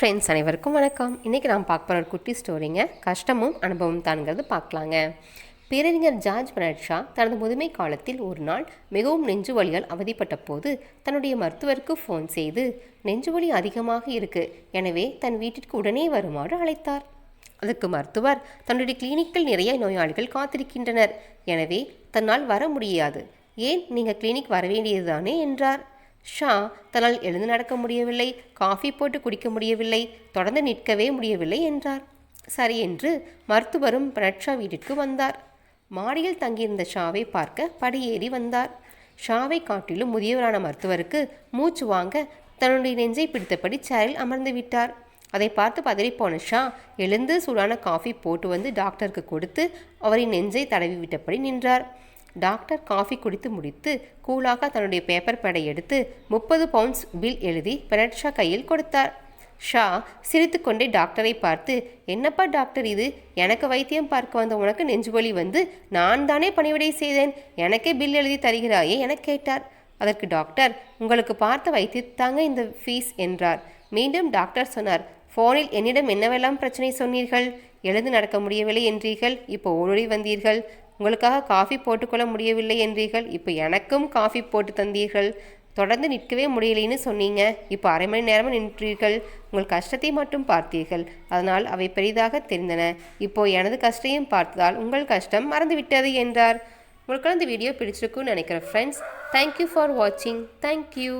Friends அனைவருக்கும் வணக்கம். இன்றைக்கி நான் பார்க்க போகிற ஒரு குட்டி ஸ்டோரிங்க. கஷ்டமும் அனுபவம் தான்ங்கிறது பார்க்கலாங்க. பேரறிஞர் ஜார்ஜ் பெர்னார்ட் ஷா தனது முதுமை காலத்தில் ஒரு நாள் மிகவும் நெஞ்சு வலியால் அவதிப்பட்ட போது தன்னுடைய மருத்துவருக்கு ஃபோன் செய்து நெஞ்சு வலி அதிகமாக இருக்கு, எனவே தன் வீட்டிற்கு உடனே வருமாறு அழைத்தார். அதற்கு மருத்துவர், தன்னுடைய கிளினிக்கில் நிறைய நோயாளிகள் காத்திருக்கின்றனர், எனவே தன்னால் வர முடியாது, ஏன் நீங்கள் கிளினிக் வர வேண்டியதுதானே என்றார். ஷா தன்னால் எழுந்து நடக்க முடியவில்லை, காஃபி போட்டு குடிக்க முடியவில்லை, தொடர்ந்து நிற்கவே முடியவில்லை என்றார். சரி என்று மருத்துவரும் பெர்னார்ட் ஷா வீட்டிற்கு வந்தார். மாடியில் தங்கியிருந்த ஷாவை பார்க்க படியேறி வந்தார். ஷாவை காட்டிலும் முதியவரான மருத்துவருக்கு மூச்சு வாங்க தன்னுடைய நெஞ்சை பிடித்தபடி சேரில் அமர்ந்து விட்டார். அதை பார்த்து பதறிப்போன ஷா எழுந்து சூடான காஃபி போட்டு வந்து டாக்டருக்கு கொடுத்து அவரின் நெஞ்சை தடவி விட்டபடி நின்றார். டாக்டர் காஃபி குடித்து முடித்து கூலாக தன்னுடைய பேப்பர் பேடை எடுத்து 30 பவுண்ட்ஸ் பில் எழுதி பெர்னார்ட் ஷா கையில் கொடுத்தார். ஷா சிரித்துக்கொண்டே டாக்டரை பார்த்து, என்னப்பா டாக்டர் இது, எனக்கு வைத்தியம் பார்க்க வந்த உனக்கு நெஞ்சுவலி வந்து நான் தானே பணிவிடை செய்தேன், எனக்கே பில் எழுதி தருகிறாயே என கேட்டார். அதற்கு டாக்டர், உங்களுக்கு பார்த்த வைத்தியத்தாங்க இந்த ஃபீஸ் என்றார். மீண்டும் டாக்டர் சொன்னார், ஃபோனில் என்னிடம் என்னவெல்லாம் பிரச்சனை சொன்னீர்கள், எழுந்து நடக்க முடியவில்லை என்றீர்கள், இப்போ ஓடோடி வந்தீர்கள், உங்களுக்காக காஃபி போட்டுக்கொள்ள முடியவில்லை என்றீர்கள், இப்போ எனக்கும் காஃபி போட்டு தந்தீர்கள், தொடர்ந்து நிற்கவே முடியலைன்னு சொன்னீங்க, இப்போ அரை மணி நேரமாக நின்றீர்கள், உங்கள் கஷ்டத்தை மட்டும் பார்த்தீர்கள், அதனால் அவை பெரிதாக தெரிந்தன, இப்போ எனது கஷ்டத்தையும் பார்த்ததால் உங்கள் கஷ்டம் மறந்துவிட்டது என்றார். உங்களுக்கு இந்த வீடியோ பிடிச்சிருக்குன்னு நினைக்கிறேன் ஃப்ரெண்ட்ஸ். தேங்க்யூ ஃபார் வாட்சிங். தேங்க்யூ.